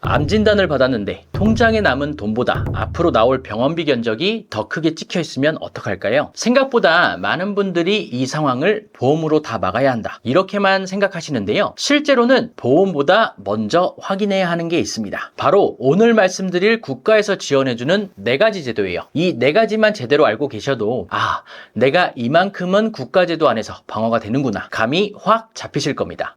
암 진단을 받았는데 통장에 남은 돈보다 앞으로 나올 병원비 견적이 더 크게 찍혀 있으면 어떡할까요? 생각보다 많은 분들이 이 상황을 보험으로 다 막아야 한다, 이렇게만 생각하시는데요. 실제로는 보험보다 먼저 확인해야 하는 게 있습니다. 바로 오늘 말씀드릴 국가에서 지원해주는 4가지 제도예요. 이 4가지만 제대로 알고 계셔도 내가 이만큼은 국가제도 안에서 방어가 되는구나, 감이 확 잡히실 겁니다.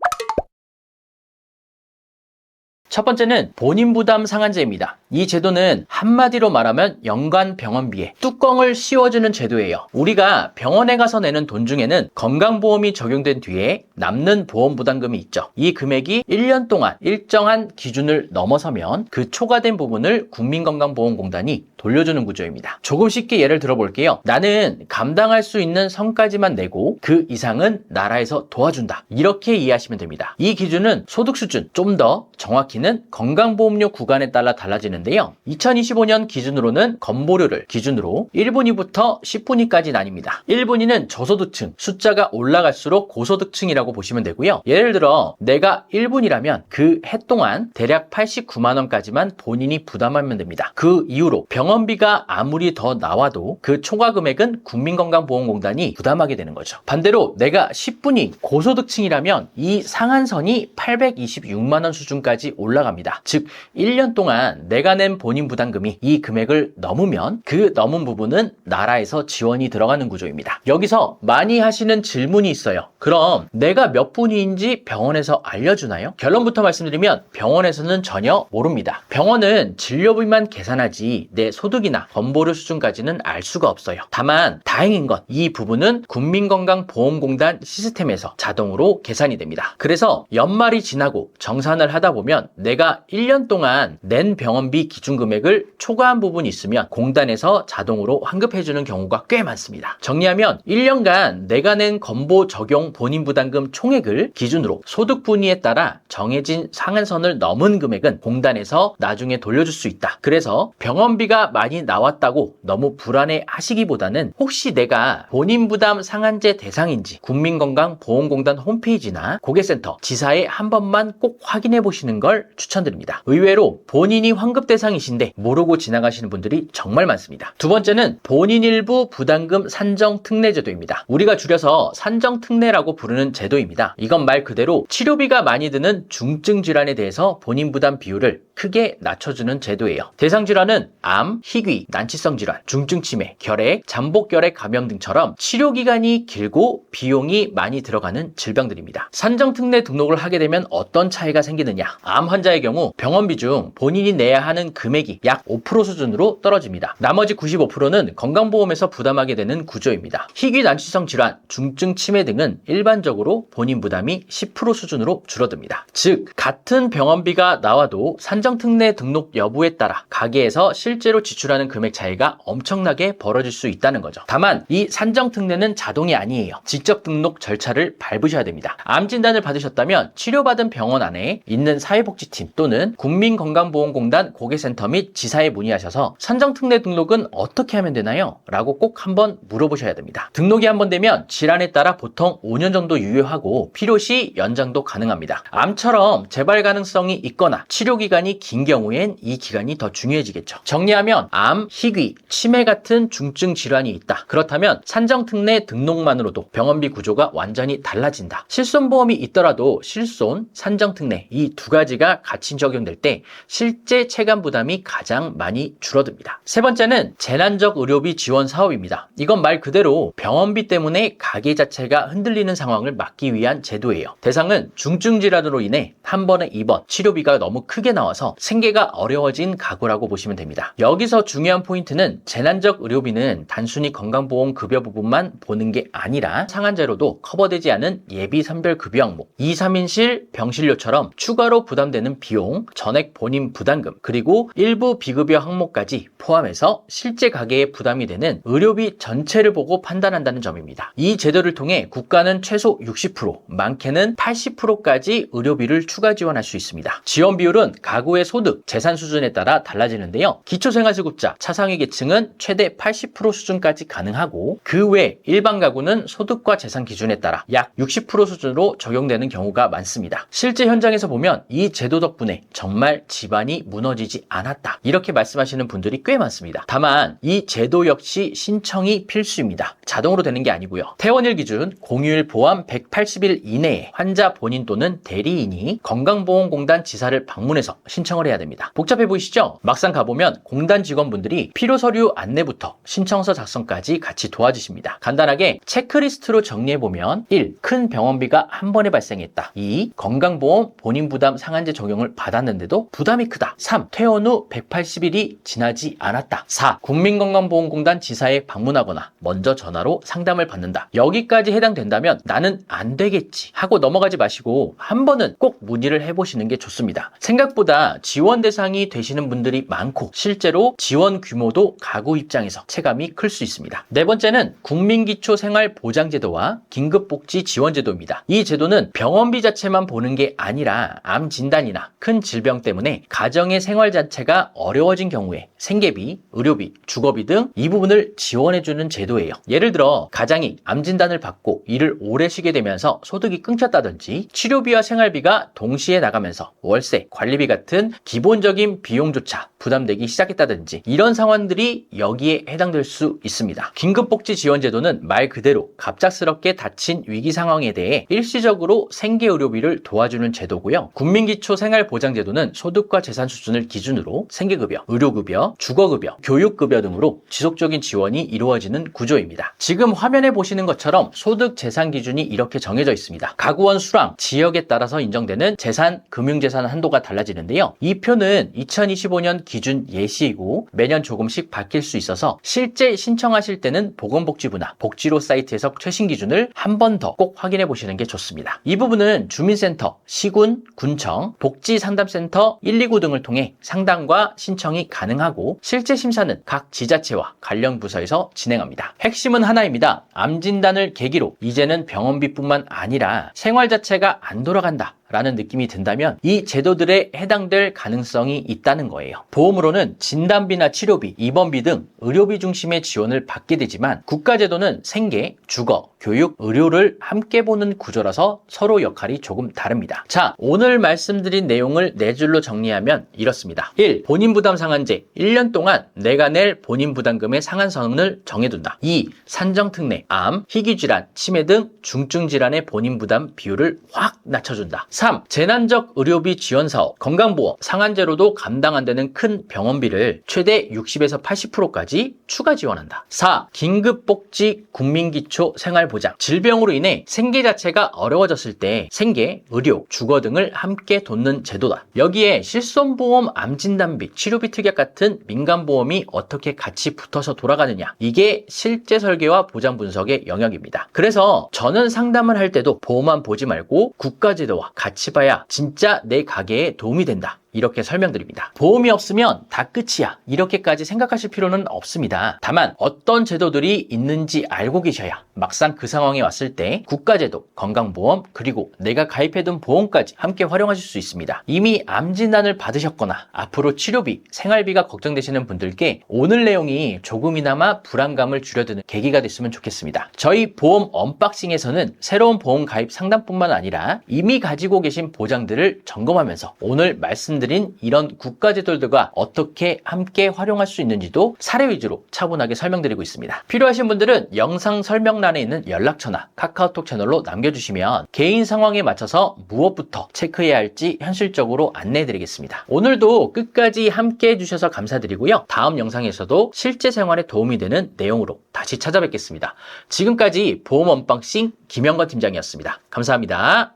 첫 번째는 본인부담 상한제입니다. 이 제도는 한마디로 말하면 연간 병원비에 뚜껑을 씌워주는 제도예요. 우리가 병원에 가서 내는 돈 중에는 건강보험이 적용된 뒤에 남는 보험부담금이 있죠. 이 금액이 1년 동안 일정한 기준을 넘어서면 그 초과된 부분을 국민건강보험공단이 돌려주는 구조입니다. 조금 쉽게 예를 들어볼게요. 나는 감당할 수 있는 선까지만 내고 그 이상은 나라에서 도와준다, 이렇게 이해하시면 됩니다. 이 기준은 소득 수준, 좀 더 정확히는 건강보험료 구간에 따라 달라지는데요. 2025년 기준으로는 건보료를 기준으로 1분위부터 10분위까지 나뉩니다. 1분위는 저소득층, 숫자가 올라갈수록 고소득층이라고 보시면 되고요. 예를 들어 내가 1분위라면 그 해 동안 대략 89만 원까지만 본인이 부담하면 됩니다. 그 이후로 병원비가 아무리 더 나와도 그 초과 금액은 국민건강보험공단이 부담하게 되는 거죠. 반대로 내가 10분위 고소득층이라면 이 상한선이 826만 원 수준까지 올라갑니다. 즉 1년 동안 내가 낸 본인 부담금이 이 금액을 넘으면 그 넘은 부분은 나라에서 지원이 들어가는 구조입니다. 여기서 많이 하시는 질문이 있어요. 그럼 내가 몇 분위인지 병원에서 알려주나요? 결론부터 말씀드리면 병원에서는 전혀 모릅니다. 병원은 진료비만 계산하지 내 소득이나 건보료 수준까지는 알 수가 없어요. 다만 다행인 건 이 부분은 국민건강보험공단 시스템에서 자동으로 계산이 됩니다. 그래서 연말이 지나고 정산을 하다 보면 내가 1년 동안 낸 병원비 기준 금액을 초과한 부분이 있으면 공단에서 자동으로 환급해주는 경우가 꽤 많습니다. 정리하면 1년간 내가 낸 건보 적용 본인 부담금 총액을 기준으로 소득 분위에 따라 정해진 상한선을 넘은 금액은 공단에서 나중에 돌려줄 수 있다. 그래서 병원비가 많이 나왔다고 너무 불안해 하시기보다는 혹시 내가 본인 부담 상한제 대상인지 국민건강보험공단 홈페이지나 고객센터, 지사에 한 번만 꼭 확인해 보시는 걸 추천드립니다. 의외로 본인이 환급 대상이신데 모르고 지나가시는 분들이 정말 많습니다. 두 번째는 본인 일부 부담금 산정 특례 제도입니다. 우리가 줄여서 산정 특례라고 부르는 제도입니다. 이건 말 그대로 치료비가 많이 드는 중증 질환에 대해서 본인 부담 비율을 크게 낮춰주는 제도예요. 대상 질환은 암, 희귀, 난치성 질환, 중증 치매, 결핵, 잠복결핵 감염 등처럼 치료 기간이 길고 비용이 많이 들어가는 질병들입니다. 산정 특례 등록을 하게 되면 어떤 차이가 생기느냐? 암 환자의 경우 병원비 중 본인이 내야 하는 금액이 약 5% 수준으로 떨어집니다. 나머지 95%는 건강보험에서 부담하게 되는 구조입니다. 희귀 난치성 질환, 중증 치매 등은 일반적으로 본인 부담이 10% 수준으로 줄어듭니다. 즉 같은 병원비가 나와도 산정 특례 등록 여부에 따라 가게에서 실제로 지출하는 금액 차이가 엄청나게 벌어질 수 있다는 거죠. 다만 이 산정 특례는 자동이 아니에요. 직접 등록 절차를 밟으셔야 됩니다. 암 진단을 받으셨다면 치료받은 병원 안에 있는 사회복지팀 또는 국민건강보험공단 고객센터 및 지사에 문의하셔서 산정 특례 등록은 어떻게 하면 되나요? 라고 꼭 한번 물어보셔야 됩니다. 등록이 한번 되면 질환에 따라 보통 5년 정도 유효하고 필요시 연장도 가능합니다. 암처럼 재발 가능성이 있거나 치료 기간이 긴 경우엔 이 기간이 더 중요해지겠죠. 정리하면 암, 희귀, 치매 같은 중증 질환이 있다. 그렇다면 산정 특례 등록만으로도 병원비 구조가 완전히 달라진다. 실손보험이 있더라도 실손, 산정 특례 이 두 가지가 같이 적용될 때 실제 체감 부담이 가장 많이 줄어듭니다. 세 번째는 재난적 의료비 지원 사업입니다. 이건 말 그대로 병원비 때문에 가게 자체가 흔들리는 상황을 막기 위한 제도예요. 대상은 중증 질환으로 인해 한 번에 입원, 치료비가 너무 크게 나와서 생계가 어려워진 가구라고 보시면 됩니다. 여기서 중요한 포인트는 재난적 의료비는 단순히 건강보험 급여 부분만 보는 게 아니라 상한제로도 커버되지 않은 예비 선별 급여 항목, 2, 3인실 병실료처럼 추가로 부담되는 비용, 전액 본인 부담금, 그리고 일부 비급여 항목까지 포함해서 실제 가계에 부담이 되는 의료비 전체를 보고 판단한다는 점입니다. 이 제도를 통해 국가는 최소 60%, 많게는 80%까지 의료비를 추가 지원할 수 있습니다. 지원 비율은 가구 가구의 소득, 재산 수준에 따라 달라지는데요. 기초생활수급자, 차상위 계층은 최대 80% 수준까지 가능하고 그 외 일반 가구는 소득과 재산 기준에 따라 약 60% 수준으로 적용되는 경우가 많습니다. 실제 현장에서 보면 이 제도 덕분에 정말 집안이 무너지지 않았다, 이렇게 말씀하시는 분들이 꽤 많습니다. 다만 이 제도 역시 신청이 필수입니다. 자동으로 되는 게 아니고요. 퇴원일 기준 공휴일 포함 180일 이내에 환자 본인 또는 대리인이 건강보험공단 지사를 방문해서 신청을 해야 됩니다. 복잡해 보이시죠? 막상 가보면 공단 직원분들이 필요 서류 안내부터 신청서 작성까지 같이 도와주십니다. 간단하게 체크리스트로 정리해보면 1. 큰 병원비가 한 번에 발생했다. 2. 건강보험 본인 부담 상한제 적용을 받았는데도 부담이 크다. 3. 퇴원 후 180일이 지나지 않았다. 4. 국민건강보험공단 지사에 방문하거나 먼저 전화로 상담을 받는다. 여기까지 해당된다면 나는 안 되겠지 하고 넘어가지 마시고 한 번은 꼭 문의를 해보시는 게 좋습니다. 생각보다 지원 대상이 되시는 분들이 많고 실제로 지원 규모도 가구 입장에서 체감이 클 수 있습니다. 네 번째는 국민기초생활보장제도와 긴급복지지원제도입니다. 이 제도는 병원비 자체만 보는 게 아니라 암 진단이나 큰 질병 때문에 가정의 생활 자체가 어려워진 경우에 생계비, 의료비, 주거비 등 이 부분을 지원해주는 제도예요. 예를 들어 가장이 암 진단을 받고 일을 오래 쉬게 되면서 소득이 끊겼다든지 치료비와 생활비가 동시에 나가면서 월세, 관리비 같은 기본적인 비용조차 부담되기 시작했다든지 이런 상황들이 여기에 해당될 수 있습니다. 긴급복지지원제도는 말 그대로 갑작스럽게 닥친 위기 상황에 대해 일시적으로 생계의료비를 도와주는 제도고요. 국민기초생활보장제도는 소득과 재산 수준을 기준으로 생계급여, 의료급여, 주거급여, 교육급여 등으로 지속적인 지원이 이루어지는 구조입니다. 지금 화면에 보시는 것처럼 소득 재산 기준이 이렇게 정해져 있습니다. 가구원 수랑, 지역에 따라서 인정되는 재산, 금융재산 한도가 달라지는데요. 이 표는 2025년 기준 예시이고 매년 조금씩 바뀔 수 있어서 실제 신청하실 때는 보건복지부나 복지로 사이트에서 최신 기준을 한 번 더 꼭 확인해 보시는 게 좋습니다. 이 부분은 주민센터, 시군, 군청, 복지상담센터 129 등을 통해 상담과 신청이 가능하고 실제 심사는 각 지자체와 관련 부서에서 진행합니다. 핵심은 하나입니다. 암 진단을 계기로 이제는 병원비뿐만 아니라 생활 자체가 안 돌아간다 라는 느낌이 든다면 이 제도들에 해당될 가능성이 있다는 거예요. 보험으로는 진단비나 치료비, 입원비 등 의료비 중심의 지원을 받게 되지만 국가제도는 생계, 주거, 교육, 의료를 함께 보는 구조라서 서로 역할이 조금 다릅니다. 자, 오늘 말씀드린 내용을 네 줄로 정리하면 이렇습니다. 1. 본인부담 상한제 1년 동안 내가 낼 본인부담금의 상한선을 정해둔다. 2. 산정특례, 암, 희귀질환, 치매 등 중증질환의 본인부담 비율을 확 낮춰준다. 3. 재난적 의료비 지원 사업, 건강보험, 상한제로도 감당 안 되는 큰 병원비를 최대 60에서 80%까지 추가 지원한다. 4. 긴급복지 국민기초 생활보장, 질병으로 인해 생계 자체가 어려워졌을 때 생계, 의료, 주거 등을 함께 돕는 제도다. 여기에 실손보험, 암진단비, 치료비 특약 같은 민간보험이 어떻게 같이 붙어서 돌아가느냐, 이게 실제 설계와 보장 분석의 영역입니다. 그래서 저는 상담을 할 때도 보험만 보지 말고 국가제도와 같이 봐야 진짜 내 가게에 도움이 된다, 이렇게 설명드립니다. 보험이 없으면 다 끝이야, 이렇게까지 생각하실 필요는 없습니다. 다만 어떤 제도들이 있는지 알고 계셔야 막상 그 상황에 왔을 때 국가제도, 건강보험, 그리고 내가 가입해둔 보험까지 함께 활용하실 수 있습니다. 이미 암 진단을 받으셨거나 앞으로 치료비, 생활비가 걱정되시는 분들께 오늘 내용이 조금이나마 불안감을 줄여드는 계기가 됐으면 좋겠습니다. 저희 보험 언박싱에서는 새로운 보험 가입 상담뿐만 아니라 이미 가지고 계신 보장들을 점검하면서 오늘 말씀드린 이런 국가제도들과 어떻게 함께 활용할 수 있는지도 사례 위주로 차분하게 설명드리고 있습니다. 필요하신 분들은 영상 설명란에 있는 연락처나 카카오톡 채널로 남겨주시면 개인 상황에 맞춰서 무엇부터 체크해야 할지 현실적으로 안내해드리겠습니다. 오늘도 끝까지 함께 해주셔서 감사드리고요. 다음 영상에서도 실제 생활에 도움이 되는 내용으로 다시 찾아뵙겠습니다. 지금까지 보험 언박싱 김영건 팀장이었습니다. 감사합니다.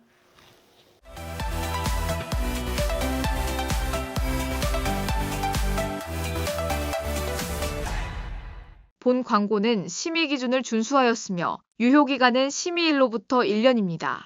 본 광고는 심의 기준을 준수하였으며 유효기간은 심의일로부터 1년입니다.